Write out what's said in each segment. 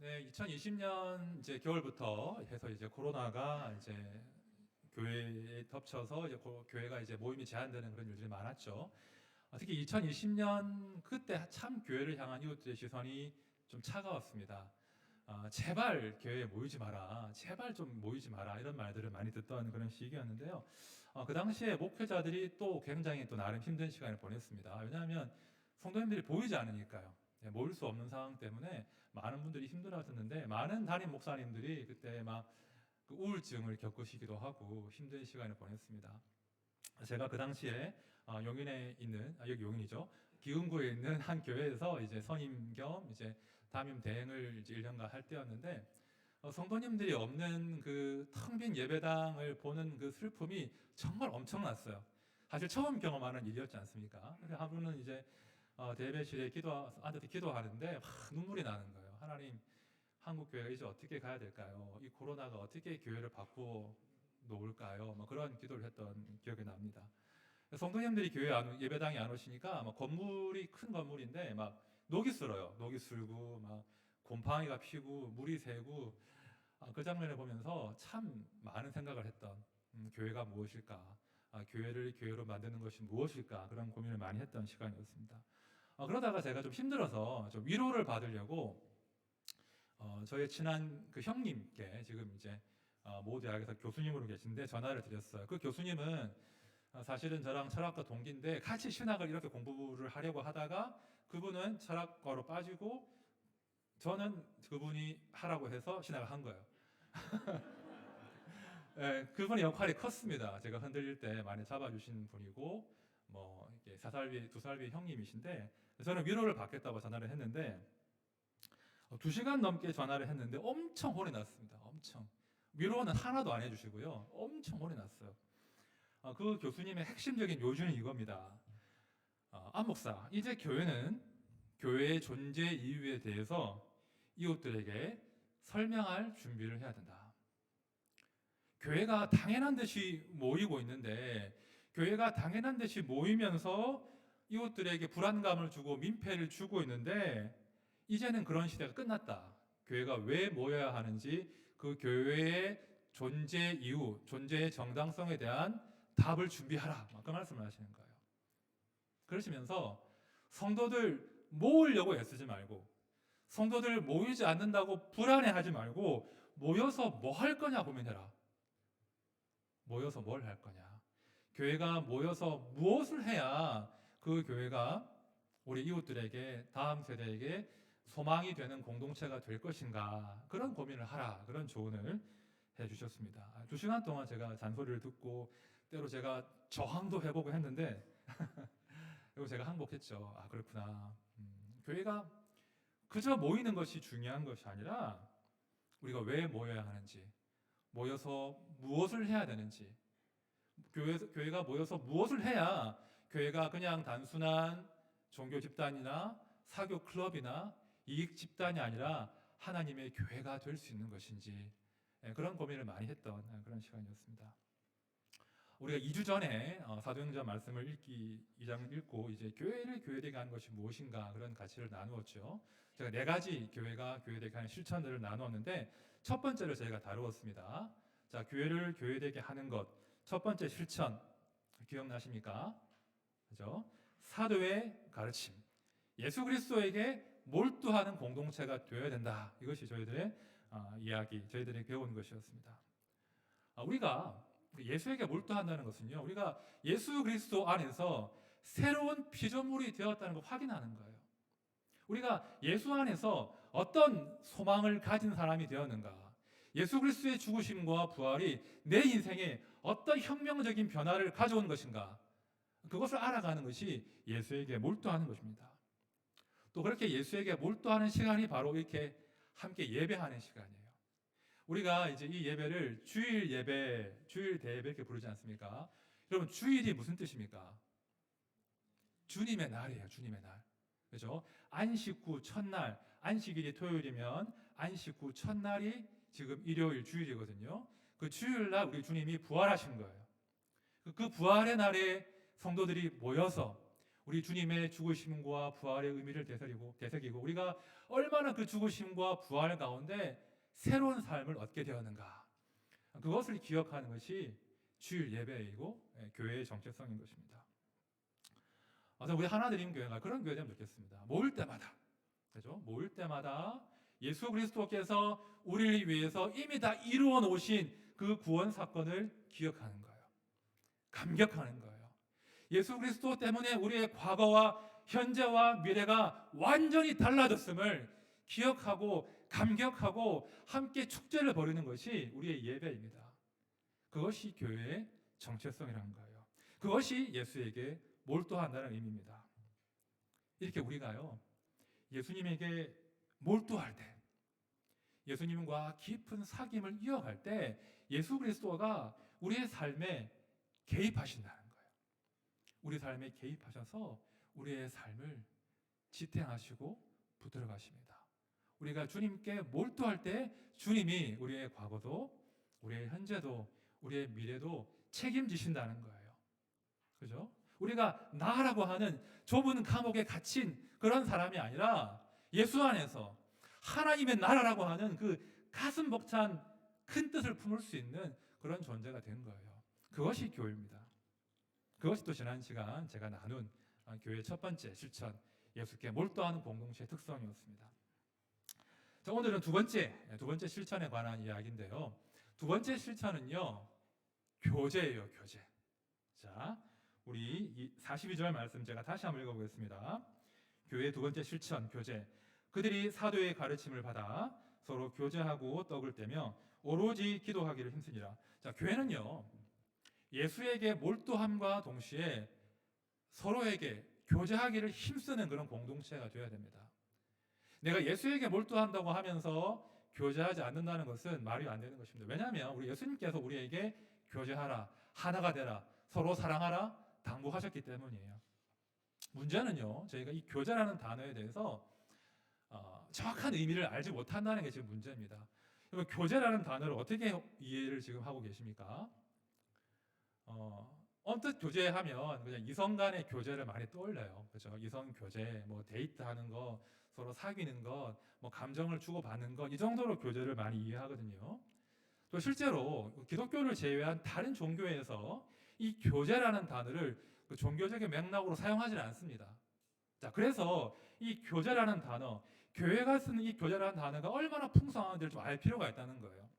네, 2020년 이제 겨울부터 해서 이제 코로나가 이제 교회에 덮쳐서 이제 교회가 이제 모임이 제한되는 그런 일들이 많았죠. 특히 2020년 그때 참 교회를 향한 이웃들의 시선이 좀 차가웠습니다. 제발 교회에 모이지 마라, 제발 좀 모이지 마라 이런 말들을 많이 듣던 그런 시기였는데요. 그 당시에 목회자들이 또 굉장히 또 나름 힘든 시간을 보냈습니다. 왜냐하면 성도님들이 보이지 않으니까요. 모일 수 없는 상황 때문에 많은 분들이 힘들어하셨는데 많은 담임 목사님들이 그때 막 그 우울증을 겪으시기도 하고 힘든 시간을 보냈습니다. 제가 그 당시에 용인에 있는 여기 용인이죠. 기흥구에 있는 한 교회에서 이제 선임 겸 이제 담임 대행을 이제 1년간 할 때였는데 성도님들이 없는 그 텅 빈 예배당을 보는 그 슬픔이 정말 엄청났어요. 사실 처음 경험하는 일이었지 않습니까? 그래서 하루는 이제 대배실에 앉아서 기도하는데 막 눈물이 나는 거예요. 하나님, 한국 교회가 이제 어떻게 가야 될까요? 이 코로나가 어떻게 교회를 바꾸어 놓을까요? 뭐 그런 기도를 했던 기억이 납니다. 성도님들이 교회 예배당에 안 오시니까 막 건물이 큰 건물인데 막 녹이 슬어요. 녹이 슬고 막 곰팡이가 피고 물이 새고 그 장면을 보면서 참 많은 생각을 했던 교회가 무엇일까? 교회를 교회로 만드는 것이 무엇일까? 그런 고민을 많이 했던 시간이었습니다. 그러다가 제가 좀 힘들어서 좀 위로를 받으려고 저희 친한 그 형님께 지금 이제 모 대학에서 교수님으로 계신데 전화를 드렸어요. 그 교수님은 사실은 저랑 철학과 동기인데 같이 신학을 이렇게 공부를 하려고 하다가 그분은 철학과로 빠지고 저는 그분이 하라고 해서 신학을 한 거예요. 예, 그분의 역할이 컸습니다. 제가 흔들릴 때 많이 잡아주신 분이고 뭐 이렇게 4살비, 2살비 형님이신데 저는 위로를 받겠다고 전화를 했는데 2시간 넘게 전화를 했는데 엄청 혼이 났습니다. 엄청. 위로는 하나도 안 해주시고요. 엄청 혼이 났어요. 그 교수님의 핵심적인 요지는 이겁니다. 안 목사, 이제 교회는 교회의 존재 이유에 대해서 이웃들에게 설명할 준비를 해야 된다. 교회가 당연한 듯이 모이고 있는데 교회가 당연한 듯이 모이면서 이웃들에게 불안감을 주고 민폐를 주고 있는데 이제는 그런 시대가 끝났다. 교회가 왜 모여야 하는지 그 교회의 존재 이유, 존재의 정당성에 대한 답을 준비하라. 그 말씀을 하시는 거예요. 그러시면서 성도들 모으려고 애쓰지 말고 성도들 모이지 않는다고 불안해하지 말고 모여서 뭐 할 거냐 고민해라. 모여서 뭘 할 거냐. 교회가 모여서 무엇을 해야 그 교회가 우리 이웃들에게 다음 세대에게 소망이 되는 공동체가 될 것인가 그런 고민을 하라 그런 조언을 해주셨습니다. 2시간 동안 제가 잔소리를 듣고 때로 제가 저항도 해보고 했는데 그리고 제가 항복했죠. 그렇구나. 교회가 그저 모이는 것이 중요한 것이 아니라 우리가 왜 모여야 하는지 모여서 무엇을 해야 되는지 교회가 모여서 무엇을 해야 교회가 그냥 단순한 종교 집단이나 사교 클럽이나 이익 집단이 아니라 하나님의 교회가 될 수 있는 것인지 그런 고민을 많이 했던 그런 시간이었습니다. 우리가 2주 전에 사도행전 말씀을 2장 읽고 이제 교회를 교회되게 하는 것이 무엇인가 그런 가치를 나누었죠. 제가 4가지 교회가 교회되게 하는 실천들을 나누었는데 첫 번째로 저희가 다루었습니다. 자, 교회를 교회되게 하는 것. 첫 번째 실천 기억나십니까? 그죠? 사도의 가르침. 예수 그리스도에게 몰두하는 공동체가 되어야 된다. 이것이 저희들의 이야기, 저희들이 배운 것이었습니다. 우리가 예수에게 몰두한다는 것은요, 우리가 예수 그리스도 안에서 새로운 피조물이 되었다는 걸 확인하는 거예요. 우리가 예수 안에서 어떤 소망을 가진 사람이 되었는가, 예수 그리스도의 죽으심과 부활이 내 인생에 어떤 혁명적인 변화를 가져온 것인가, 그것을 알아가는 것이 예수에게 몰두하는 것입니다. 또 그렇게 예수에게 몰두하는 시간이 바로 이렇게 함께 예배하는 시간이에요. 우리가 이제 이 예배를 주일 예배, 주일 대예배 이렇게 부르지 않습니까? 여러분, 주일이 무슨 뜻입니까? 주님의 날이에요, 주님의 날. 그죠? 안식 후 첫날, 안식일이 토요일이면 안식 후 첫날이 지금 일요일 주일이거든요. 그 주일날 우리 주님이 부활하신 거예요. 그 부활의 날에 성도들이 모여서 우리 주님의 죽으심과 부활의 의미를 되새기고 우리가 얼마나 그 죽으심과 부활 가운데 새로운 삶을 얻게 되었는가, 그것을 기억하는 것이 주일 예배이고 교회의 정체성인 것입니다. 그래서 우리 하나드림교회가 그런 교회 되면 좋겠습니다. 모일 때마다, 그죠? 모일 때마다 예수 그리스도께서 우리를 위해서 이미 다 이루어 놓으신 그 구원 사건을 기억하는 거예요. 감격하는 거예요. 예수 그리스도 때문에 우리의 과거와 현재와 미래가 완전히 달라졌음을 기억하고 감격하고 함께 축제를 벌이는 것이 우리의 예배입니다. 그것이 교회의 정체성이라는 거예요. 그것이 예수에게 몰두한다는 의미입니다. 이렇게 우리가요, 예수님에게 몰두할 때, 예수님과 깊은 사귐을 이어갈 때 예수 그리스도가 우리의 삶에 개입하신다는 거예요. 우리 삶에 개입하셔서 우리의 삶을 지탱하시고 붙들어 가십니다. 우리가 주님께 몰두할 때 주님이 우리의 과거도 우리의 현재도 우리의 미래도 책임지신다는 거예요. 그죠? 우리가 나라고 하는 좁은 감옥에 갇힌 그런 사람이 아니라 예수 안에서 하나님의 나라라고 하는 그 가슴 벅찬 큰 뜻을 품을 수 있는 그런 존재가 된 거예요. 그것이 교회입니다. 그것이 또 지난 시간 제가 나눈 교회의 첫 번째 실천, 예수께 몰두하는 공동체의 특성이었습니다. 자, 오늘은 두 번째 실천에 관한 이야기인데요. 두 번째 실천은요, 교제예요, 교제. 자, 우리 42절 말씀 제가 다시 한번 읽어보겠습니다. 교회의 두 번째 실천, 교제. 그들이 사도의 가르침을 받아 서로 교제하고 떡을 떼며 오로지 기도하기를 힘쓰니라. 자, 교회는요, 예수에게 몰두함과 동시에 서로에게 교제하기를 힘쓰는 그런 공동체가 되어야 됩니다. 내가 예수에게 몰두한다고 하면서 교제하지 않는다는 것은 말이 안 되는 것입니다. 왜냐하면 우리 예수님께서 우리에게 교제하라, 하나가 되라, 서로 사랑하라 당부하셨기 때문이에요. 문제는요, 저희가 이 교제라는 단어에 대해서 정확한 의미를 알지 못한다는 게 지금 문제입니다. 여러분, 교제라는 단어를 어떻게 이해를 지금 하고 계십니까? 언뜻 교제하면 그냥 이성 간의 교제를 많이 떠올려요. 그렇죠? 이성 교제, 뭐 데이트하는 거, 서로 사귀는 것, 뭐 감정을 주고받는 것, 이 정도로 교제를 많이 이해하거든요. 또 실제로 기독교를 제외한 다른 종교에서 이 교제라는 단어를 그 종교적인 맥락으로 사용하지는 않습니다. 자, 그래서 이 교제라는 단어, 교회가 쓰는 이 교제라는 단어가 얼마나 풍성한지를 좀 알 필요가 있다는 거예요.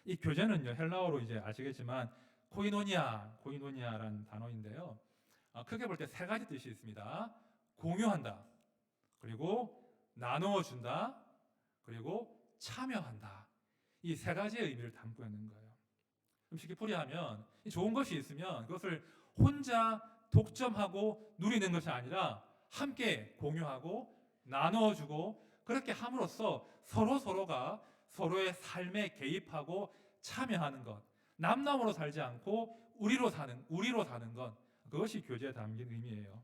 이 교제는요, 헬라어로 이제 아시겠지만 코이노니아라는 단어인데요. 크게 볼 때 세 가지 뜻이 있습니다. 공유한다, 그리고 나누어 준다, 그리고 참여한다. 이 세 가지의 의미를 담고 있는 거예요. 쉽게 풀이하면 좋은 것이 있으면 그것을 혼자 독점하고 누리는 것이 아니라 함께 공유하고 나누어 주고, 그렇게 함으로써 서로가 서로의 삶에 개입하고 참여하는 것, 남남으로 살지 않고 우리로 사는 것, 그것이 교제에 담긴 의미예요.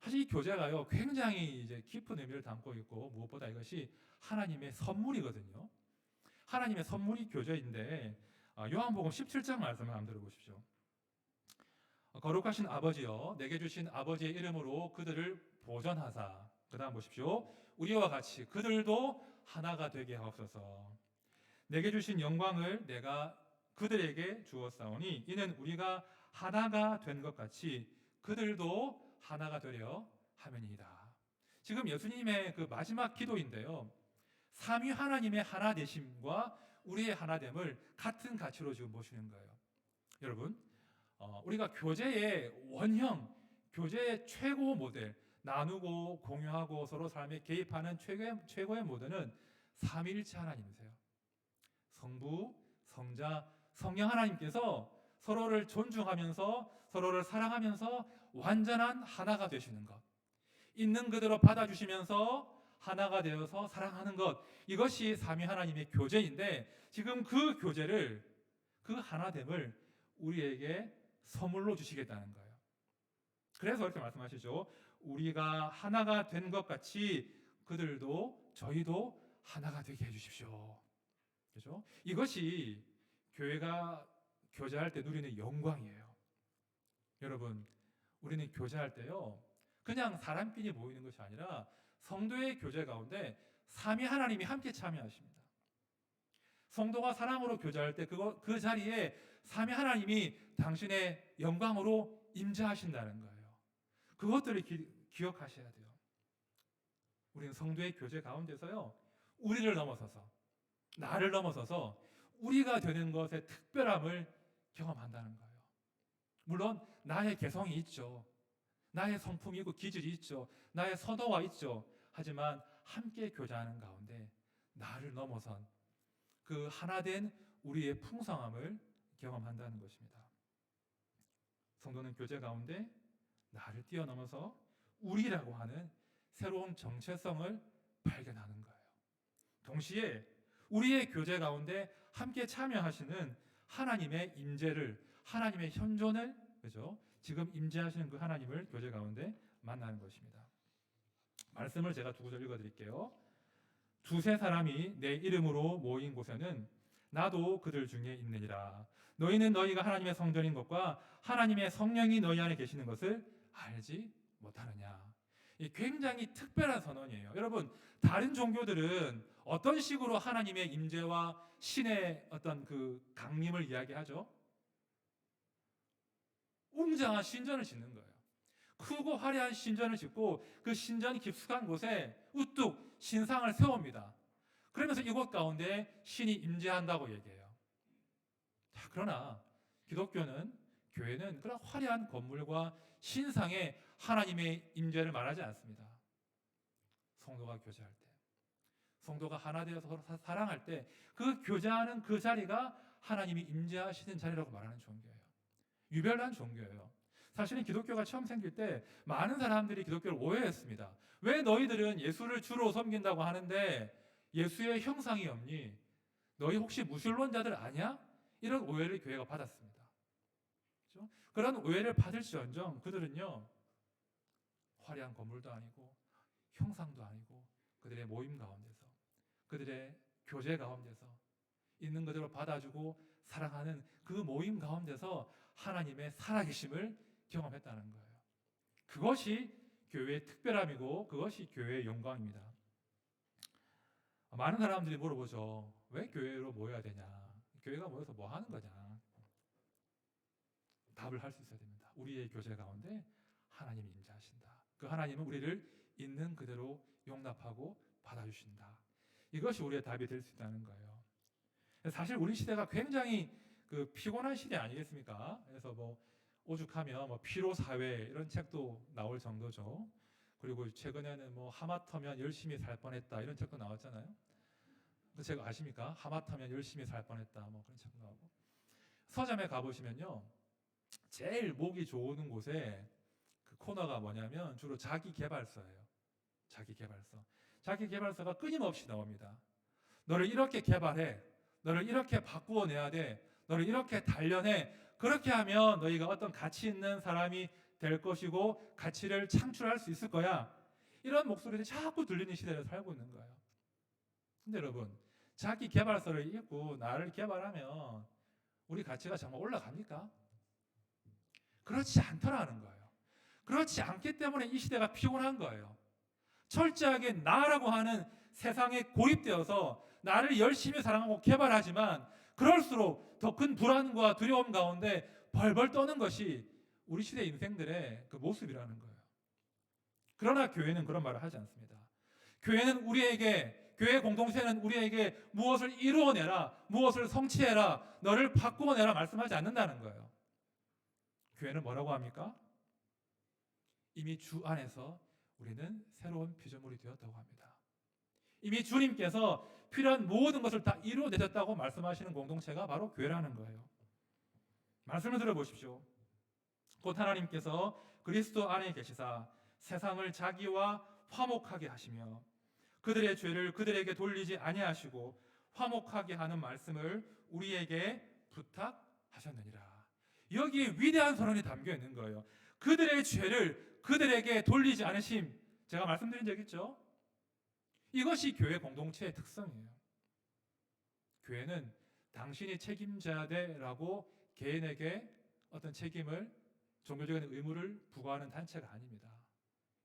사실 이 교제가요, 굉장히 이제 깊은 의미를 담고 있고, 무엇보다 이것이 하나님의 선물이거든요. 하나님의 선물이 교제인데, 요한복음 17장 말씀을 한번 들어보십시오. 거룩하신 아버지여, 내게 주신 아버지의 이름으로 그들을 보전하사, 그 다음 보십시오. 우리와 같이 그들도 하나가 되게 하옵소서. 내게 주신 영광을 내가 그들에게 주었사오니 이는 우리가 하나가 된 것 같이 그들도 하나가 되려 함이니이다. 지금 예수님의 그 마지막 기도인데요, 삼위 하나님의 하나 되심과 우리의 하나됨을 같은 가치로 지금 보시는 거예요. 여러분, 우리가 교제의 원형, 교제의 최고 모델, 나누고 공유하고 서로 삶에 개입하는 최고의 모델은 삼위일체 하나님이세요. 성부, 성자, 성령 하나님께서 서로를 존중하면서 서로를 사랑하면서 완전한 하나가 되시는 것, 있는 그대로 받아주시면서 하나가 되어서 사랑하는 것, 이것이 삼위 하나님의 교제인데, 지금 그 교제를, 그 하나됨을 우리에게 선물로 주시겠다는 거예요. 그래서 이렇게 말씀하시죠. 우리가 하나가 된 것 같이 그들도 저희도 하나가 되게 해주십시오. 그렇죠? 이것이 교회가 교제할 때 누리는 영광이에요. 여러분, 우리는 교제할 때요, 그냥 사람끼리 모이는 것이 아니라 성도의 교제 가운데 삼위 하나님이 함께 참여하십니다. 성도가 사랑으로 교제할 때 그 자리에 삼위 하나님이 당신의 영광으로 임재하신다는 거예요. 그것들을 기억하셔야 돼요. 우리는 성도의 교제 가운데서요, 우리를 넘어서서, 나를 넘어서서 우리가 되는 것의 특별함을 경험한다는 거예요. 물론 나의 개성이 있죠. 나의 성품이 있고 기질이 있죠. 나의 선호가 있죠. 하지만 함께 교제하는 가운데 나를 넘어선 그 하나된 우리의 풍성함을 경험한다는 것입니다. 성도는 교제 가운데 나를 뛰어넘어서 우리라고 하는 새로운 정체성을 발견하는 거예요. 동시에 우리의 교제 가운데 함께 참여하시는 하나님의 임재를, 하나님의 현존을, 그죠? 지금 임재하시는 그 하나님을 교제 가운데 만나는 것입니다. 말씀을 제가 두 구절 읽어드릴게요. 두세 사람이 내 이름으로 모인 곳에는 나도 그들 중에 있느니라. 너희는 너희가 하나님의 성전인 것과 하나님의 성령이 너희 안에 계시는 것을 알지 못하느냐. 이 굉장히 특별한 선언이에요. 여러분, 다른 종교들은 어떤 식으로 하나님의 임재와 신의 어떤 그 강림을 이야기하죠? 웅장한 신전을 짓는 거예요. 크고 화려한 신전을 짓고 그 신전 깊숙한 곳에 우뚝 신상을 세웁니다. 그러면서 이곳 가운데 신이 임재한다고 얘기해요. 자, 그러나 기독교는, 교회는 그런 화려한 건물과 신상에 하나님의 임재를 말하지 않습니다. 성도가 교제할 때, 성도가 하나 되어서 서로 사랑할 때 그 교제하는 그 자리가 하나님이 임재하시는 자리라고 말하는 종교예요. 유별난 종교예요. 사실은 기독교가 처음 생길 때 많은 사람들이 기독교를 오해했습니다. 왜 너희들은 예수를 주로 섬긴다고 하는데 예수의 형상이 없니? 너희 혹시 무신론자들 아니야? 이런 오해를 교회가 받았습니다. 그렇죠? 그런 오해를 받을지언정 그들은요, 화려한 건물도 아니고 형상도 아니고 그들의 모임 가운데서, 그들의 교제 가운데서 있는 그대로 받아주고 사랑하는 그 모임 가운데서 하나님의 살아계심을 경험했다는 거예요. 그것이 교회의 특별함이고 그것이 교회의 영광입니다. 많은 사람들이 물어보죠. 왜 교회로 모여야 되냐? 교회가 모여서 뭐 하는 거냐? 답을 할 수 있어야 됩니다. 우리의 교제 가운데 하나님이 임재하신다. 그 하나님은 우리를 있는 그대로 용납하고 받아주신다. 이것이 우리의 답이 될 수 있다는 거예요. 사실 우리 시대가 굉장히 그 피곤한 시대 아니겠습니까? 그래서 뭐 오죽하면 뭐 피로 사회 이런 책도 나올 정도죠. 그리고 최근에는 뭐 하마터면 열심히 살 뻔했다 이런 책도 나왔잖아요. 그 책 아십니까? 하마터면 열심히 살 뻔했다 뭐 그런 책도 나오고. 서점에 가보시면요, 제일 보기 좋은 곳에 그 코너가 뭐냐면 주로 자기 개발서예요. 자기 개발서. 자기 개발서가 끊임없이 나옵니다. 너를 이렇게 개발해. 너를 이렇게 바꾸어 내야 돼. 너를 이렇게 단련해. 그렇게 하면 너희가 어떤 가치 있는 사람이 될 것이고 가치를 창출할 수 있을 거야. 이런 목소리들이 자꾸 들리는 시대를 살고 있는 거예요. 근데 여러분, 자기 개발서를 읽고 나를 개발하면 우리 가치가 정말 올라갑니까? 그렇지 않더라는 거예요. 그렇지 않기 때문에 이 시대가 피곤한 거예요. 철저하게 나라고 하는 세상에 고립되어서 나를 열심히 사랑하고 개발하지만 그럴수록 더 큰 불안과 두려움 가운데 벌벌 떠는 것이 우리 시대 인생들의 그 모습이라는 거예요. 그러나 교회는 그런 말을 하지 않습니다. 교회 공동체는 우리에게 무엇을 이루어내라, 무엇을 성취해라, 너를 바꾸어내라 말씀하지 않는다는 거예요. 교회는 뭐라고 합니까? 이미 주 안에서 우리는 새로운 피조물이 되었다고 합니다. 이미 주님께서 필요한 모든 것을 다 이루어내셨다고 말씀하시는 공동체가 바로 교회라는 거예요. 말씀을 들어보십시오. 곧 하나님께서 그리스도 안에 계시사 세상을 자기와 화목하게 하시며 그들의 죄를 그들에게 돌리지 아니하시고 화목하게 하는 말씀을 우리에게 부탁하셨느니라. 여기에 위대한 선언이 담겨 있는 거예요. 그들의 죄를 그들에게 돌리지 않으심. 제가 말씀드린 적 있죠? 이것이 교회 공동체의 특성이에요. 교회는 당신이 책임져야 돼라고 개인에게 어떤 책임을 종교적인 의무를 부과하는 단체가 아닙니다.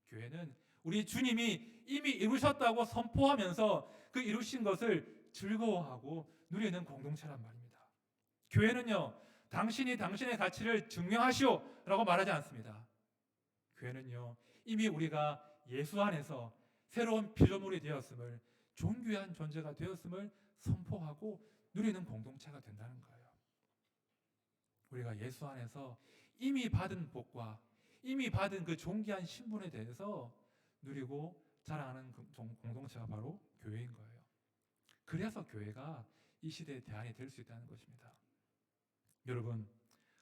교회는 우리 주님이 이미 이루셨다고 선포하면서 그 이루신 것을 즐거워하고 누리는 공동체란 말입니다. 교회는요, 당신이 당신의 가치를 증명하시오 라고 말하지 않습니다. 교회는요, 이미 우리가 예수 안에서 새로운 피조물이 되었음을, 존귀한 존재가 되었음을 선포하고 누리는 공동체가 된다는 거예요. 우리가 예수 안에서 이미 받은 복과 이미 받은 그 존귀한 신분에 대해서 누리고 자랑하는 공동체가 바로 교회인 거예요. 그래서 교회가 이 시대의 대안이 될 수 있다는 것입니다. 여러분,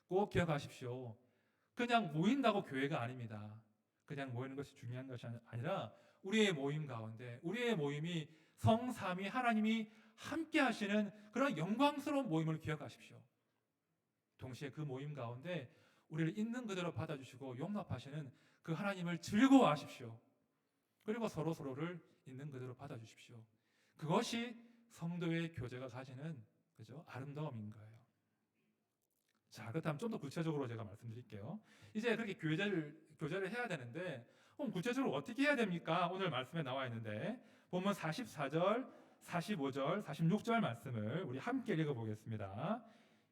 꼭 기억하십시오. 그냥 모인다고 교회가 아닙니다. 그냥 모이는 것이 중요한 것이 아니라 우리의 모임 가운데, 우리의 모임이 성삼위 하나님이 함께 하시는 그런 영광스러운 모임을 기억하십시오. 동시에 그 모임 가운데 우리를 있는 그대로 받아주시고 용납하시는 그 하나님을 즐거워하십시오. 그리고 서로를 있는 그대로 받아주십시오. 그것이 성도의 교제가 가지는, 그죠, 아름다움인 거예요. 자, 그렇다면 좀 더 구체적으로 제가 말씀드릴게요. 이제 그렇게 교제를 해야 되는데, 그럼 구체적으로 어떻게 해야 됩니까? 오늘 말씀에 나와 있는데, 본문 44절, 45절, 46절 말씀을 우리 함께 읽어보겠습니다.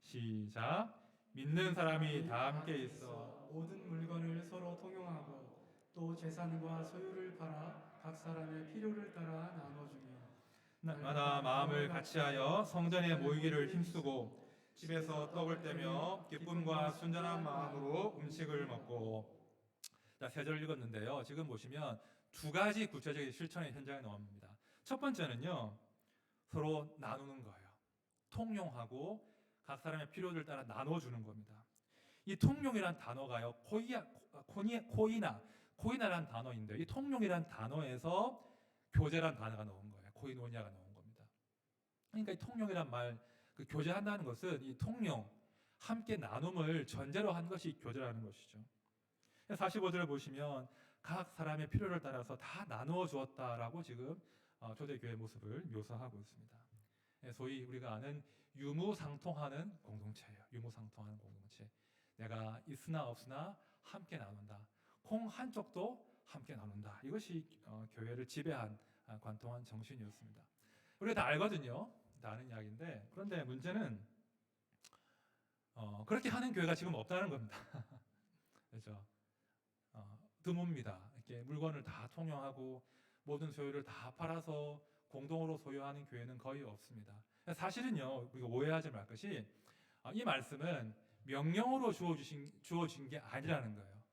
시작. 믿는 사람이 다 함께 있어 모든 물건을 서로 통용하고 또 재산과 소유를 팔아 각 사람의 필요를 따라 나눠주며 날마다 마음을 같이하여 성전에 모이기를 힘쓰고 집에서 떡을 떼며 기쁨과 순전한 마음으로 음식을 먹고. 자, 세 절 읽었는데요. 지금 보시면 두 가지 구체적인 실천의 현장이 나옵니다. 첫 번째는요, 서로 나누는 거예요. 통용하고 각 사람의 필요를 따라 나눠주는 겁니다. 이 통용이란 단어가요, 코이나란 단어인데, 이 통용이란 단어에서 교제란 단어가 나온 거예요. 코이노니아가 나온 겁니다. 그러니까 이 통용이란 말, 그 교제한다는 것은 이 통용, 함께 나눔을 전제로 한 것이 교제라는 것이죠. 45절을 보시면 각 사람의 필요를 따라서 다 나누어 주었다라고 지금 초대교회의 모습을 묘사하고 있습니다. 소위 우리가 아는 유무상통하는 공동체예요. 유무상통하는 공동체. 내가 있으나 없으나 함께 나눈다. 콩 한쪽도 함께 나눈다. 이것이 교회를 지배한 관통한 정신이었습니다. 우리가 다 알거든요. 다 아는 이야기인데, 그런데 문제는 그렇게 하는 교회가 지금 없다는 겁니다. 그렇죠? 드뭅니다. 이렇게 물건을 다 통용하고 모든 소유를 다 팔아서 공동으로 소유하는 교회는 거의 없습니다. 사실은요, 우리가 오해하지 말 것이, 이 말씀은 명령으로 주어진 게 아니라는 거예요.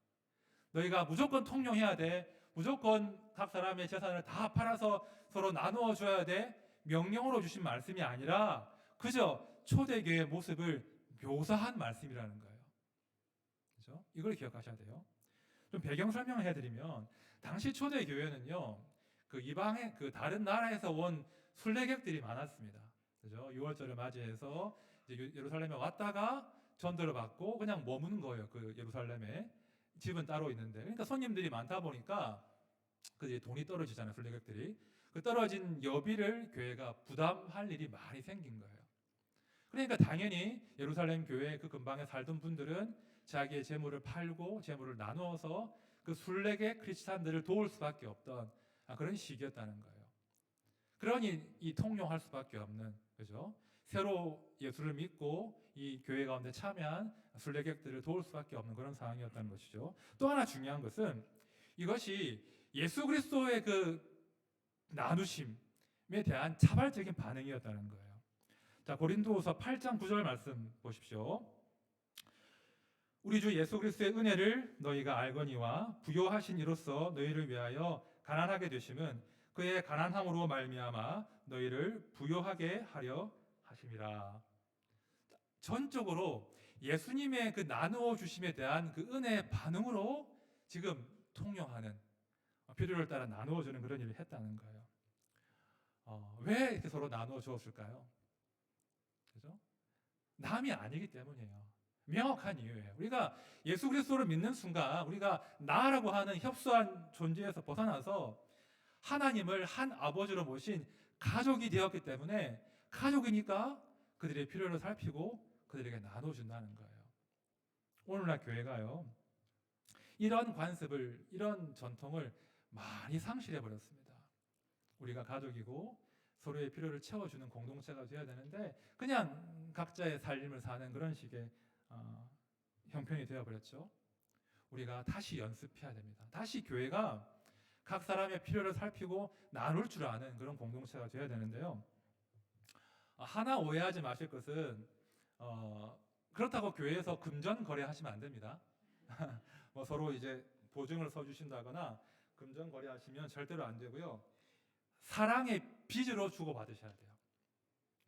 너희가 무조건 통용해야 돼. 무조건 각 사람의 재산을 다 팔아서 서로 나누어 줘야 돼. 명령으로 주신 말씀이 아니라 그저 초대교회의 모습을 묘사한 말씀이라는 거예요. 그렇죠? 이걸 기억하셔야 돼요. 좀 배경 설명을 해드리면, 당시 초대교회는요, 그 이방의 그 다른 나라에서 온 순례객들이 많았습니다. 그죠? 6월절을 맞이해서 이제 예루살렘에 왔다가 전도를 받고 그냥 머무는 거예요. 그 예루살렘에 집은 따로 있는데, 그러니까 손님들이 많다 보니까 그 이제 돈이 떨어지잖아요. 순례객들이 그 떨어진 여비를 교회가 부담할 일이 많이 생긴 거예요. 그러니까 당연히 예루살렘 교회 그 근방에 살던 분들은 자기의 재물을 팔고 재물을 나누어서 그 순례객 크리스찬들을 도울 수밖에 없던 그런 시기였다는 거예요. 그러니 이 통용할 수밖에 없는, 그죠? 새로 예수를 믿고 이 교회 가운데 참여한 순례객들을 도울 수밖에 없는 그런 상황이었다는 것이죠. 또 하나 중요한 것은 이것이 예수 그리스도의 그 나누심에 대한 자발적인 반응이었다는 거예요. 자, 고린도후서 8장 9절 말씀 보십시오. 우리 주 예수 그리스도의 은혜를 너희가 알거니와 부요하신 이로써 너희를 위하여 가난하게 되심은 그의 가난함으로 말미암아 너희를 부요하게 하려 하심이라. 전적으로 예수님의 그 나누어 주심에 대한 그 은혜의 반응으로 지금 통용하는, 필요를 따라 나누어 주는 그런 일을 했다는 거예요. 왜 이렇게 서로 나누어 주었을까요? 그죠? 남이 아니기 때문이에요. 명확한 이유예요. 우리가 예수 그리스도를 믿는 순간 우리가 나라고 하는 협소한 존재에서 벗어나서 하나님을 한 아버지로 모신 가족이 되었기 때문에, 가족이니까 그들의 필요를 살피고 그들에게 나눠준다는 거예요. 오늘날 교회가요, 이런 관습을, 이런 전통을 많이 상실해 버렸습니다. 우리가 가족이고 서로의 필요를 채워주는 공동체가 되어야 되는데 그냥 각자의 삶을 사는 그런 식의 형편이 되어버렸죠. 우리가 다시 연습해야 됩니다. 다시 교회가 각 사람의 필요를 살피고 나눌 줄 아는 그런 공동체가 되어야 되는데요. 하나 오해하지 마실 것은 그렇다고 교회에서 금전 거래하시면 안 됩니다. 뭐 서로 이제 보증을 서주신다거나 금전 거래하시면 절대로 안 되고요. 사랑의 빚으로 주고 받으셔야 돼요.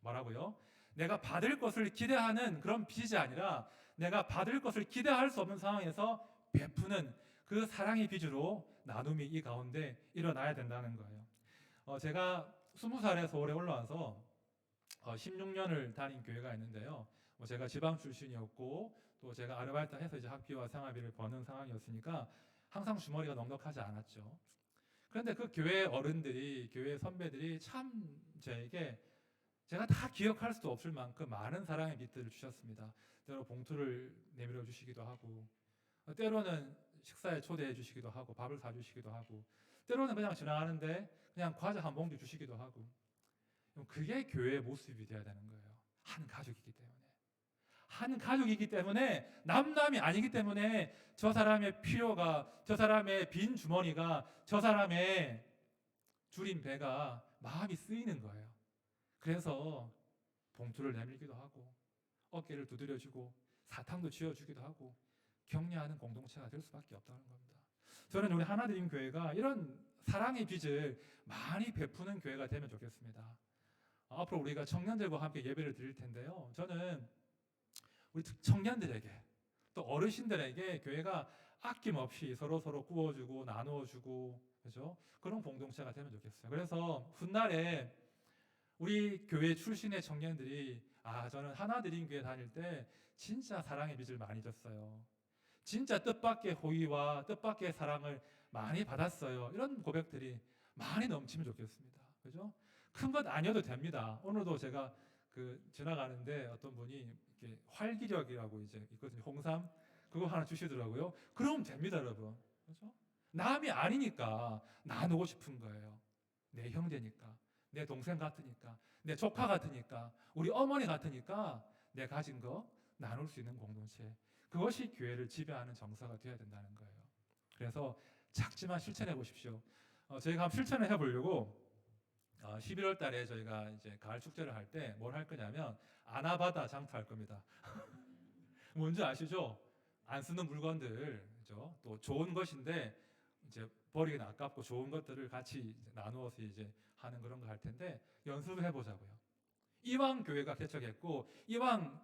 뭐라고요? 내가 받을 것을 기대하는 그런 빚이 아니라 내가 받을 것을 기대할 수 없는 상황에서 베푸는 그 사랑의 빚으로 나눔이 이 가운데 일어나야 된다는 거예요. 제가 20살에 서울에 올라와서 16년을 다닌 교회가 있는데요. 제가 지방 출신이었고 또 제가 아르바이트해서 이제 학비와 생활비를 버는 상황이었으니까 항상 주머니가 넉넉하지 않았죠. 그런데 그 교회 어른들이, 교회 선배들이 참 저에게 제가 다 기억할 수도 없을 만큼 많은 사랑의 빛들을 주셨습니다. 때로 봉투를 내밀어 주시기도 하고, 때로는 식사에 초대해 주시기도 하고, 밥을 사 주시기도 하고, 때로는 그냥 지나가는데 그냥 과자 한 봉지 주시기도 하고. 그게 교회의 모습이 되어야 되는 거예요. 한 가족이기 때문에. 한 가족이기 때문에, 남남이 아니기 때문에 저 사람의 필요가, 저 사람의 빈 주머니가, 저 사람의 줄인 배가 마음이 쓰이는 거예요. 그래서 봉투를 내밀기도 하고 어깨를 두드려주고 사탕도 쥐어주기도 하고 격려하는 공동체가 될 수밖에 없다는 겁니다. 저는 우리 하나드림 교회가 이런 사랑의 빚을 많이 베푸는 교회가 되면 좋겠습니다. 앞으로 우리가 청년들과 함께 예배를 드릴 텐데요. 저는 우리 청년들에게 또 어르신들에게 교회가 아낌없이 서로 구워주고 나누어주고, 그죠? 그런 공동체가 되면 좋겠어요. 그래서 훗날에 우리 교회 출신의 청년들이 저는 하나드림 교회 다닐 때 진짜 사랑의 빚을 많이 졌어요. 진짜 뜻밖의 호의와 뜻밖의 사랑을 많이 받았어요. 이런 고백들이 많이 넘치면 좋겠습니다. 그죠? 큰 것 아니어도 됩니다. 오늘도 제가 지나가는데 어떤 분이 이렇게 활기력이라고 이제 있거든요. 홍삼 그거 하나 주시더라고요. 그러면 됩니다, 여러분. 그죠? 남이 아니니까 나누고 싶은 거예요. 내 형제니까, 내 동생 같으니까, 내 조카 같으니까, 우리 어머니 같으니까 내 가진 거 나눌 수 있는 공동체. 그것이 교회를 지배하는 정서가 되어야 된다는 거예요. 그래서 작지만 실천해 보십시오. 저희가 한번 실천을 해보려고 11월 달에 저희가 이제 가을 축제를 할 때 뭘 할 거냐면 아나바다 장터할 겁니다. 뭔지 아시죠? 안 쓰는 물건들, 그죠? 또 좋은 것인데 이제 버리기는 아깝고 좋은 것들을 같이 나누어서 이제 하는 그런 거 할 텐데 연습을 해보자고요. 이왕 교회가 개척했고 이왕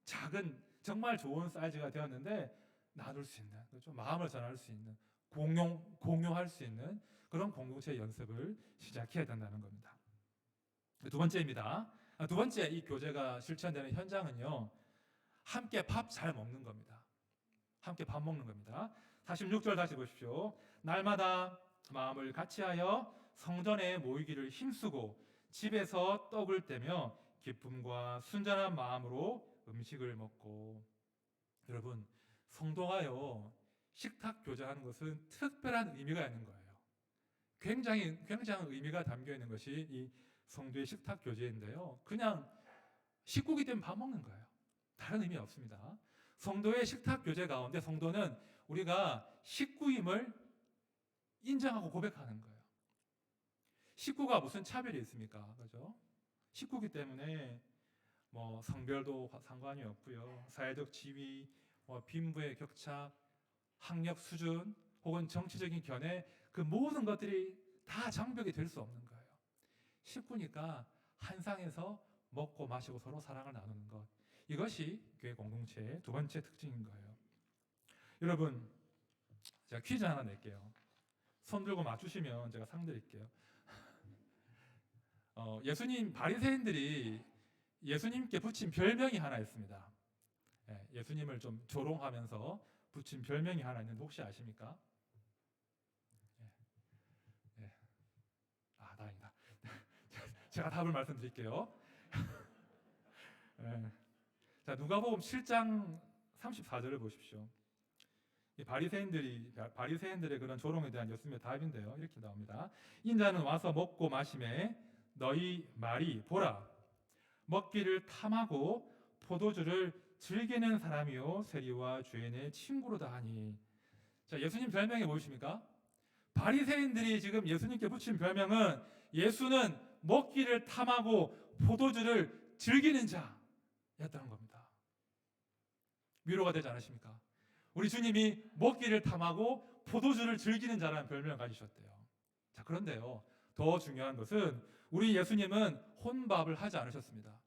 작은 정말 좋은 사이즈가 되었는데 나눌 수 있는, 그렇죠? 마음을 전할 수 있는, 공유할 수 있는 그런 공동체 연습을 시작해야 된다는 겁니다. 두 번째입니다. 두 번째 이 교제가 실천되는 현장은요, 함께 밥 잘 먹는 겁니다. 함께 밥 먹는 겁니다. 46절 다시 보십시오. 날마다 마음을 같이하여 성전에 모이기를 힘쓰고 집에서 떡을 떼며 기쁨과 순전한 마음으로 음식을 먹고. 여러분, 성도가요 식탁 교제하는 것은 특별한 의미가 있는 거예요. 굉장한 의미가 담겨 있는 것이 이 성도의 식탁 교제인데요. 그냥 식구기 때문에 밥 먹는 거예요. 다른 의미 없습니다. 성도의 식탁 교제 가운데 성도는 우리가 식구임을 인정하고 고백하는 거예요. 식구가 무슨 차별이 있습니까? 그죠? 식구기 때문에 뭐 성별도 상관이 없고요. 사회적 지위, 빈부의 격차, 학력 수준, 혹은 정치적인 견해, 그 모든 것들이 다 장벽이 될 수 없는 거예요. 식구니까 한 상에서 먹고 마시고 서로 사랑을 나누는 것. 이것이 교회 공동체의 두 번째 특징인 거예요. 여러분, 제가 퀴즈 하나 낼게요. 손 들고 맞추시면 제가 상 드릴게요. 예수님, 바리새인들이 예수님께 붙인 별명이 하나 있습니다. 예수님을 좀 조롱하면서 붙인 별명이 하나 있는데 혹시 아십니까? 다행이다. 제가 답을 말씀드릴게요. 자, 누가복음 7장 34절을 보십시오. 이 바리새인들의 그런 조롱에 대한 예수님의 답인데요. 이렇게 나옵니다. 인자는 와서 먹고 마시매 너희 말이 보라 먹기를 탐하고 포도주를 즐기는 사람이요 세리와 죄인의 친구로다 하니. 자, 예수님 별명이 무엇입니까? 바리새인들이 지금 예수님께 붙인 별명은 예수는 먹기를 탐하고 포도주를 즐기는 자였다는 겁니다. 위로가 되지 않으십니까? 우리 주님이 먹기를 탐하고 포도주를 즐기는 자라는 별명을 가지셨대요. 자, 그런데요, 더 중요한 것은 우리 예수님은 혼밥을 하지 않으셨습니다.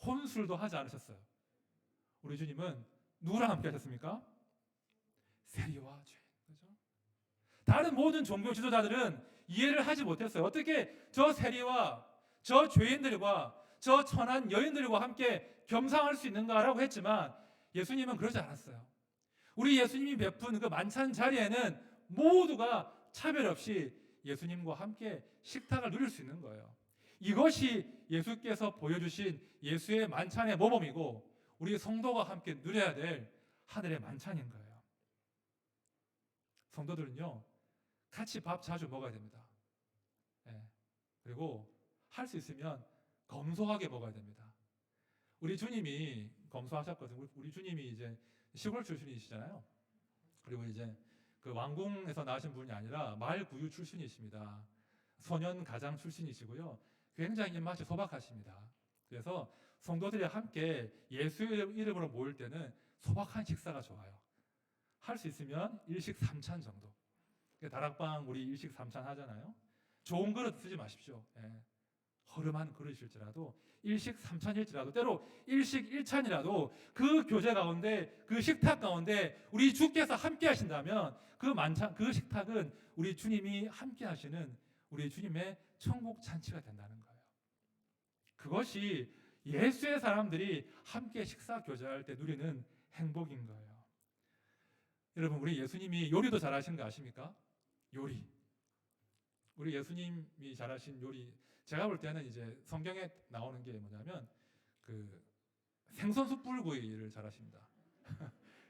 혼술도 하지 않으셨어요. 우리 주님은 누구랑 함께 하셨습니까? 세리와 죄인. 그죠? 다른 모든 종교 지도자들은 이해를 하지 못했어요. 어떻게 저 세리와 저 죄인들과 저 천한 여인들과 함께 겸상할 수 있는가라고 했지만 예수님은 그러지 않았어요. 우리 예수님이 베푼 그 만찬 자리에는 모두가 차별 없이 예수님과 함께 식탁을 누릴 수 있는 거예요. 이것이 예수께서 보여주신 예수의 만찬의 모범이고 우리 성도가 함께 누려야 될 하늘의 만찬인 거예요. 성도들은요, 같이 밥 자주 먹어야 됩니다. 네. 그리고 할 수 있으면 검소하게 먹어야 됩니다. 우리 주님이 검소하셨거든요. 우리 주님이 이제 시골 출신이시잖아요. 그리고 이제 그 왕궁에서 나신 분이 아니라 말구유 출신이십니다. 소년 가장 출신이시고요. 굉장히 입맛이 소박하십니다. 그래서 성도들이 함께 예수의 이름으로 모일 때는 소박한 식사가 좋아요. 할 수 있으면 일식 3찬 정도. 다락방 우리 일식 3찬 하잖아요. 좋은 그릇 쓰지 마십시오. 예. 허름한 그릇일지라도 일식 3찬일지라도 때로 일식 1찬이라도 그 교제 가운데 그 식탁 가운데 우리 주께서 함께 하신다면 그 만찬 그 식탁은 우리 주님이 함께 하시는 우리 주님의 천국 잔치가 된다는 거예요. 그것이 예수의 사람들이 함께 식사 교제할 때 누리는 행복인 거예요. 여러분, 우리 예수님이 요리도 잘하시는 거 아십니까? 요리. 우리 예수님이 잘하신 요리, 제가 볼 때는 이제 성경에 나오는 게 뭐냐면 그 생선 숯불구이를 잘하십니다.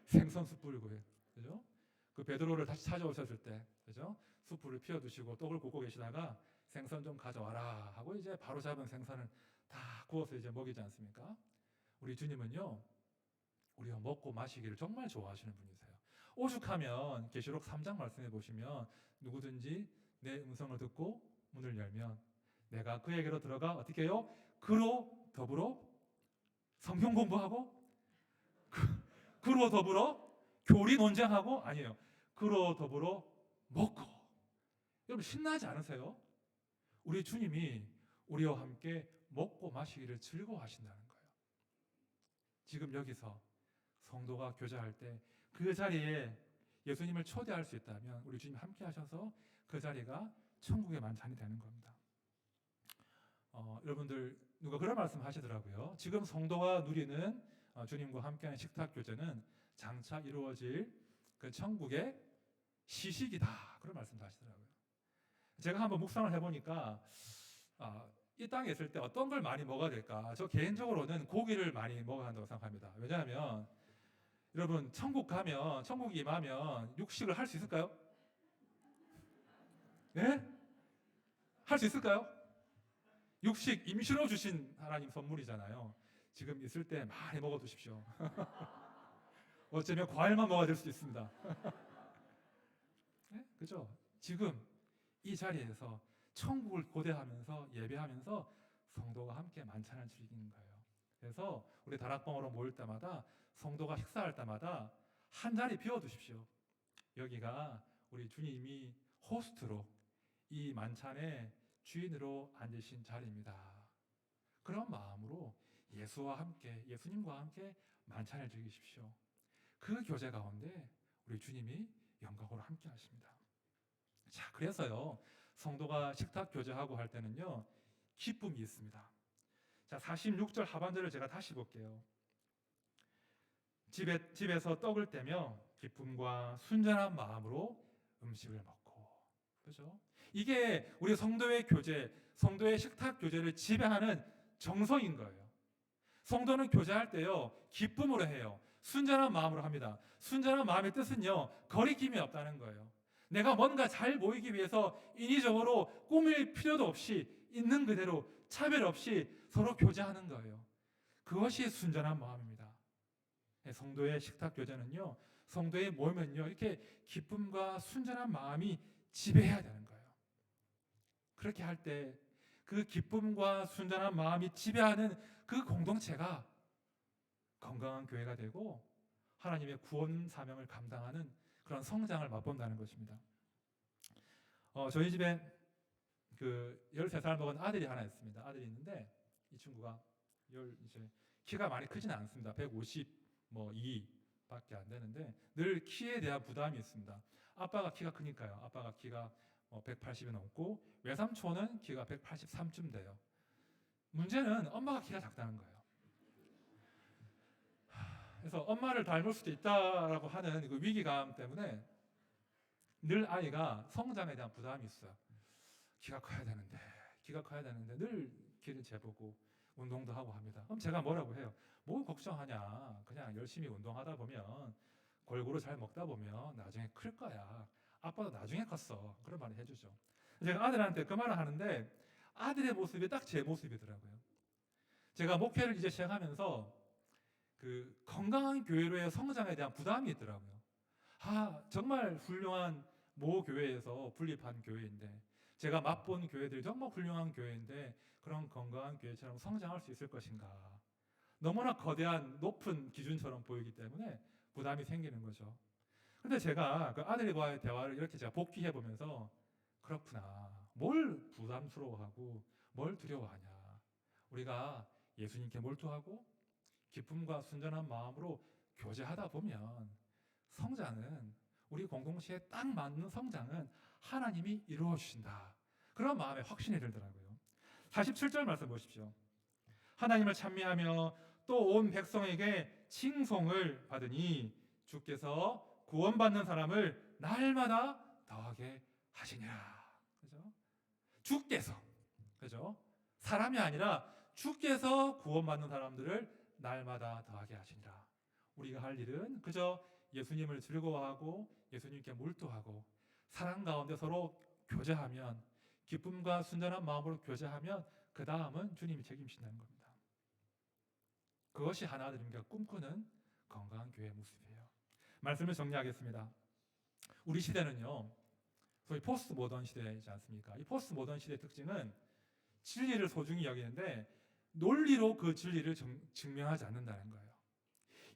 생선 숯불구이, 그죠? 그 베드로를 다시 찾아오셨을 때, 그죠? 숯불을 피워두시고 떡을 굽고 계시다가 생선 좀 가져와라 하고 이제 바로 잡은 생선을 다 구워서 이제 먹이지 않습니까? 우리 주님은요, 우리가 먹고 마시기를 정말 좋아하시는 분이세요. 오죽하면 계시록 3장 말씀해 보시면 누구든지 내 음성을 듣고 문을 열면 내가 그에게로 들어가 어떻게 해요? 그로 더불어 성경 공부하고 그로 더불어 교리 논쟁하고 아니에요. 그로 더불어 먹고. 여러분 신나지 않으세요? 우리 주님이 우리와 함께 먹고 마시기를 즐거워하신다는 거예요. 지금 여기서 성도가 교제할 때 그 자리에 예수님을 초대할 수 있다면 우리 주님 함께 하셔서 그 자리가 천국의 만찬이 되는 겁니다. 여러분들 누가 그런 말씀 하시더라고요. 지금 성도가 누리는 주님과 함께하는 식탁 교제는 장차 이루어질 그 천국의 시식이다. 그런 말씀도 하시더라고요. 제가 한번 묵상을 해보니까 이 땅에 있을 때 어떤 걸 많이 먹어야 될까? 저 개인적으로는 고기를 많이 먹어야 한다고 생각합니다. 왜냐하면 여러분 천국이 임하면 육식을 할 수 있을까요? 네? 할 수 있을까요? 육식 임시로 주신 하나님 선물이잖아요. 지금 있을 때 많이 먹어 두십시오. 어쩌면 과일만 먹어야 될 수도 있습니다. 네? 그죠? 지금 이 자리에서 천국을 고대하면서 예배하면서 성도가 함께 만찬을 즐기는 거예요. 그래서 우리 다락방으로 모일 때마다 성도가 식사할 때마다 한 자리 비워두십시오. 여기가 우리 주님이 호스트로 이 만찬의 주인으로 앉으신 자리입니다. 그런 마음으로 예수님과 함께 만찬을 즐기십시오. 그 교제 가운데 우리 주님이 영광으로 함께 하십니다. 자, 그래서요, 성도가 식탁 교제하고 할 때는요, 기쁨이 있습니다. 자, 46절 하반절을 제가 다시 볼게요. 집에서 떡을 떼며 기쁨과 순전한 마음으로 음식을 먹고. 그죠? 이게 우리 성도의 교제, 성도의 식탁 교제를 지배하는 정서인 거예요. 성도는 교제할 때요, 기쁨으로 해요. 순전한 마음으로 합니다. 순전한 마음의 뜻은요, 거리낌이 없다는 거예요. 내가 뭔가 잘 보이기 위해서 인위적으로 꾸밀 필요도 없이 있는 그대로 차별 없이 서로 교제하는 거예요. 그것이 순전한 마음입니다. 성도의 식탁 교제는요, 성도의 모임은요, 이렇게 기쁨과 순전한 마음이 지배해야 되는 거예요. 그렇게 할 때 그 기쁨과 순전한 마음이 지배하는 그 공동체가 건강한 교회가 되고 하나님의 구원 사명을 감당하는 그런 성장을 맛본다는 것입니다. 저희 집에 그 13살 먹은 아들이 하나 있습니다. 아들이 있는데 이 친구가 이제 키가 많이 크지는 않습니다. 152밖에 안 되는데 늘 키에 대한 부담이 있습니다. 아빠가 키가 크니까요. 아빠가 키가 180이 넘고 외삼촌은 키가 183쯤 돼요. 문제는 엄마가 키가 작다는 거예요. 그래서 엄마를 닮을 수도 있다라고 하는 그 위기감 때문에 늘 아이가 성장에 대한 부담이 있어요. 키가 커야 되는데 늘 키를 재보고 운동도 하고 합니다. 그럼 제가 뭐라고 해요? 뭘 걱정하냐? 그냥 열심히 운동하다 보면 골고루 잘 먹다 보면 나중에 클 거야. 아빠도 나중에 컸어. 그런 말을 해주죠. 제가 아들한테 그 말을 하는데 아들의 모습이 딱 제 모습이더라고요. 제가 목회를 이제 시작하면서 그 건강한 교회로의 성장에 대한 부담이 있더라고요. 정말 훌륭한 모 교회에서 분립한 교회인데 제가 맛본 교회들이 정말 훌륭한 교회인데 그런 건강한 교회처럼 성장할 수 있을 것인가. 너무나 거대한 높은 기준처럼 보이기 때문에 부담이 생기는 거죠. 근데 제가 그 아들과의 대화를 이렇게 제가 복귀해 보면서 그렇구나. 뭘 부담스러워하고 뭘 두려워하냐. 우리가 예수님께 몰두하고 기쁨과 순전한 마음으로 교제하다 보면 성장은 우리 공동체에 딱 맞는 성장은 하나님이 이루어 주신다. 그런 마음에 확신이 들더라고요. 47절 말씀 보십시오. 하나님을 찬미하며 또 온 백성에게 칭송을 받으니 주께서 구원받는 사람을 날마다 더하게 하시니라. 그죠? 주께서, 그죠? 사람이 아니라 주께서 구원받는 사람들을 날마다 더하게 하시니라. 우리가 할 일은 그저 예수님을 즐거워하고 예수님께 몰두하고 사랑 가운데 서로 교제하면 기쁨과 순전한 마음으로 교제하면 그 다음은 주님이 책임진다는 겁니다. 그것이 하나님과 꿈꾸는 건강한 교회의 모습이에요. 말씀을 정리하겠습니다. 우리 시대는요, 소위 포스트 모던 시대이지 않습니까? 이 포스트 모던 시대의 특징은 진리를 소중히 여기는데 논리로 그 진리를 증명하지 않는다는 거예요.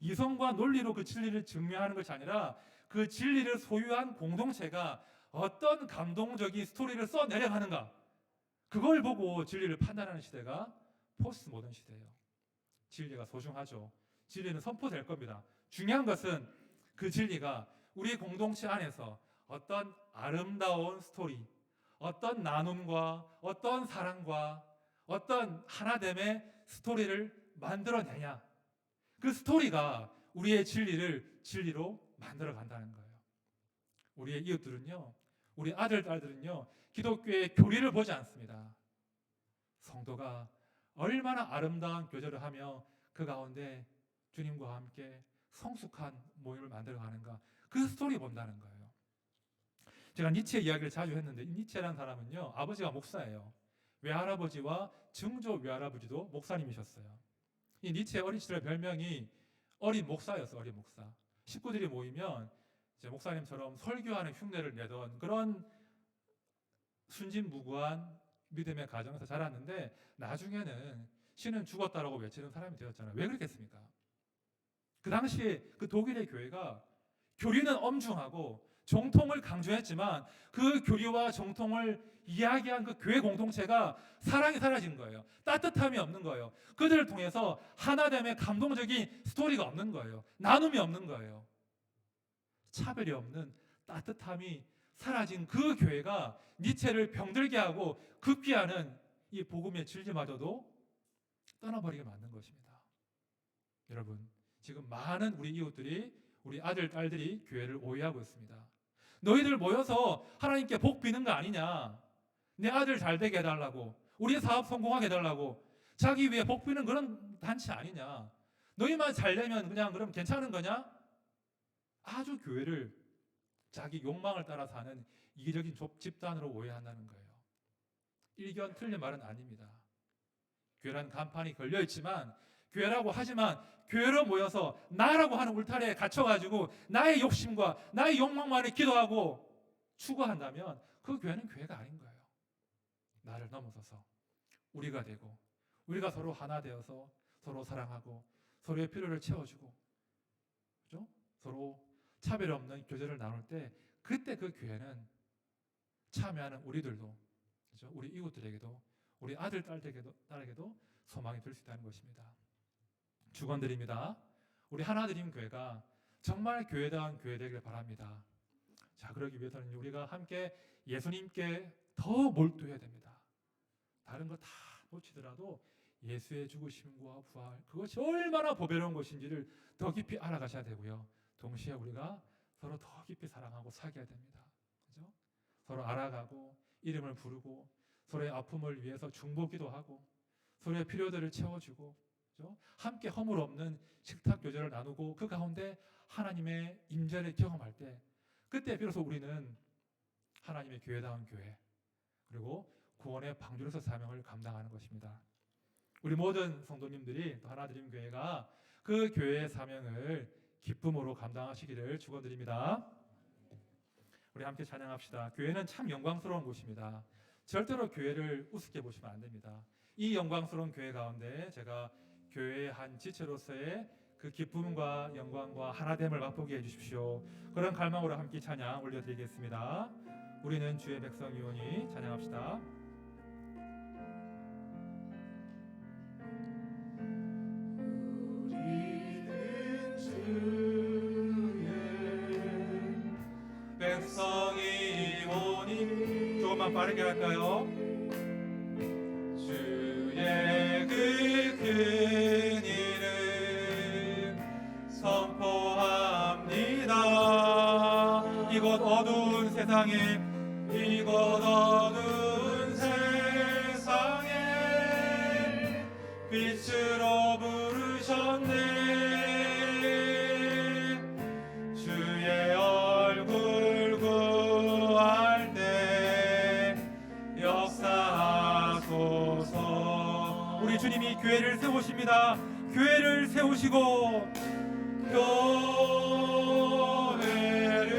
이성과 논리로 그 진리를 증명하는 것이 아니라 그 진리를 소유한 공동체가 어떤 감동적인 스토리를 써내려가는가, 그걸 보고 진리를 판단하는 시대가 포스트 모던 시대예요. 진리가 소중하죠. 진리는 선포될 겁니다. 중요한 것은 그 진리가 우리 공동체 안에서 어떤 아름다운 스토리, 어떤 나눔과 어떤 사랑과 어떤 하나됨의 스토리를 만들어내냐. 그 스토리가 우리의 진리를 진리로 만들어 간다는 거예요. 우리의 이웃들은요, 우리 아들, 딸들은요, 기독교의 교리를 보지 않습니다. 성도가 얼마나 아름다운 교제를 하며 그 가운데 주님과 함께 성숙한 모임을 만들어 가는가, 그 스토리 본다는 거예요. 제가 니체 이야기를 자주 했는데 이 니체라는 사람은요, 아버지가 목사예요. 외할아버지와 증조 외할아버지도 목사님이셨어요. 이 니체의 어린 시절 별명이 어린 목사였어요. 어린 목사. 식구들이 모이면 이제 목사님처럼 설교하는 흉내를 내던 그런 순진무구한 믿음의 가정에서 자랐는데 나중에는 신은 죽었다라고 외치는 사람이 되었잖아요. 왜 그렇겠습니까? 그 당시에 그 독일의 교회가 교리는 엄중하고 정통을 강조했지만 그 교리와 정통을 이야기한 그 교회 공동체가 사랑이 사라진 거예요. 따뜻함이 없는 거예요. 그들을 통해서 하나됨의 감동적인 스토리가 없는 거예요. 나눔이 없는 거예요. 차별이 없는 따뜻함이 사라진 그 교회가 니체를 병들게 하고 급기야는 이 복음의 진리마저도 떠나버리게 만든 것입니다. 여러분, 지금 많은 우리 이웃들이, 우리 아들, 딸들이 교회를 오해하고 있습니다. 너희들 모여서 하나님께 복 비는 거 아니냐, 내 아들 잘 되게 해달라고, 우리 사업 성공하게 해달라고 자기 위해 복 비는 그런 단체 아니냐. 너희만 살려면 그냥 그럼 괜찮은 거냐? 아주 교회를 자기 욕망을 따라 사는 이기적인 집단으로 오해한다는 거예요. 일견 틀린 말은 아닙니다. 교회란 간판이 걸려 있지만, 교회라고 하지만 교회로 모여서 나라고 하는 울타리에 갇혀가지고 나의 욕심과 나의 욕망만을 기도하고 추구한다면 그 교회는 교회가 아닌 거예요. 나를 넘어서서 우리가 되고, 우리가 서로 하나 되어서 서로 사랑하고 서로의 필요를 채워주고, 그죠? 서로 차별 없는 교제를 나눌 때, 그때 그 교회는 참여하는 우리들도, 그죠? 우리 이웃들에게도, 우리 아들 딸에게도 소망이 될 수 있다는 것입니다. 축원드립니다. 우리 하나드림 교회가 정말 교회다운 교회 되길 바랍니다. 자, 그러기 위해서는 우리가 함께 예수님께 더 몰두해야 됩니다. 다른 거 다 놓치더라도 예수의 죽으심과 부활, 그것이 얼마나 보배로운 것인지를 더 깊이 알아가셔야 되고요. 동시에 우리가 서로 더 깊이 사랑하고 사귀어야 됩니다. 그죠? 서로 알아가고 이름을 부르고 서로의 아픔을 위해서 중보기도 하고 서로의 필요들을 채워주고, 그죠? 함께 허물 없는 식탁 교제를 나누고 그 가운데 하나님의 임재를 경험할 때, 그때 비로소 우리는 하나님의 교회다운 교회, 그리고 구원의 방주로서 사명을 감당하는 것입니다. 우리 모든 성도님들이 또 하나드림 교회가 그 교회의 사명을 기쁨으로 감당하시기를 축원드립니다. 우리 함께 찬양합시다. 교회는 참 영광스러운 곳입니다. 절대로 교회를 우습게 보시면 안 됩니다. 이 영광스러운 교회 가운데 제가 교회의 한 지체로서의 그 기쁨과 영광과 하나됨을 맛보게 해주십시오. 그런 갈망으로 함께 찬양 올려드리겠습니다. 우리는 주의 백성이오니 찬양합시다. 우리는 주의 백성이오니, 조금만 빠르게 할까요? 주의 그 큰 이름 선포합니다. 이곳 어두운 세상에, 이곳 어두운 세상에 빛으로 부르셨네. 주의 얼굴 구할 때 역사하소서. 우리 주님이 교회를 세우십니다. 교회를 세우시고 교회를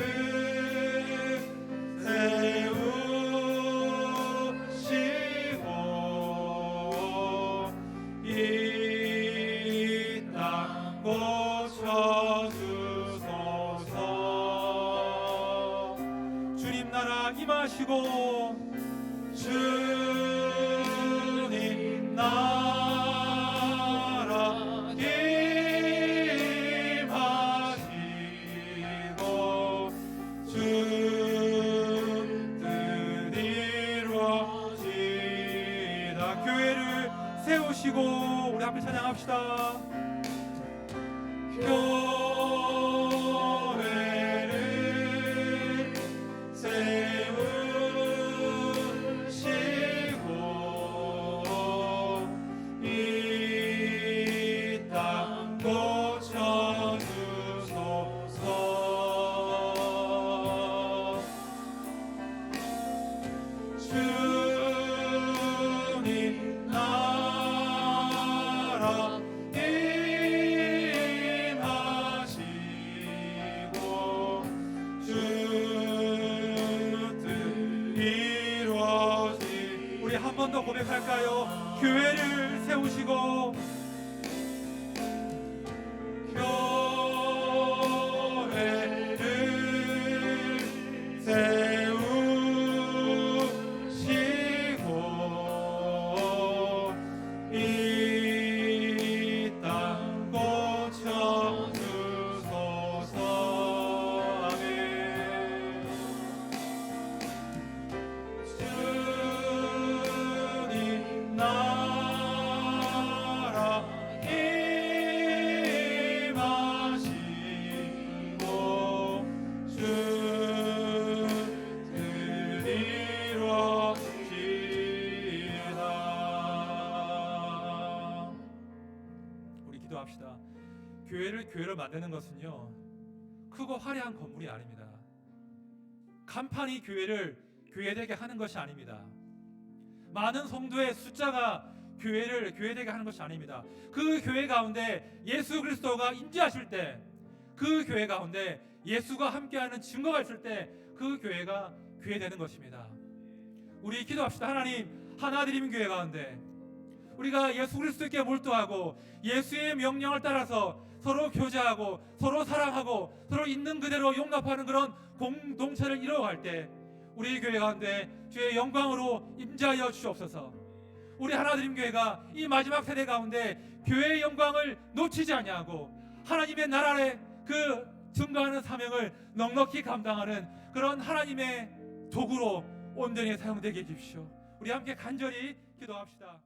세우시고 이 땅 고쳐주소서. 주님 나라 임하시고, 주님 나라 임하시고 주 뜻 이루어지다. 교회를 세우시고, 우리 함께 찬양합시다. 교회를 세우시고 이 땅 고쳐주소서. 주님 나라 임하시고 주 뜻 이루어지. 우리 한 번 더 고백할까요? 교회를 세우시고 교회를 세우시고 이 땅 고쳐주소서. 아멘. 주님 나라 임하시고 주 뜻 이루어지이다. 우리 기도합시다. 교회를 만드는 것은요, 크고 화려한 건물이 아닙니다. 간판이 교회를 교회되게 하는 것이 아닙니다. 많은 성도의 숫자가 교회를 교회되게 하는 것이 아닙니다. 그 교회 가운데 예수 그리스도가 임재하실 때, 그 교회 가운데 예수가 함께하는 증거가 있을 때 그 교회가 교회되는 것입니다. 우리 기도합시다. 하나님, 하나드림 교회 가운데 우리가 예수 그리스도께 몰두하고 예수의 명령을 따라서 서로 교제하고 서로 사랑하고 서로 있는 그대로 용납하는 그런 공동체를 이루어갈 때 우리 교회 가운데 주의 영광으로 임재하여 주옵소서. 우리 하나드림 교회가 이 마지막 세대 가운데 교회의 영광을 놓치지 아니하고 하나님의 나라의 그 증거하는 사명을 넉넉히 감당하는 그런 하나님의 도구로 온전히 사용되게 해주십시오. 우리 함께 간절히 기도합시다.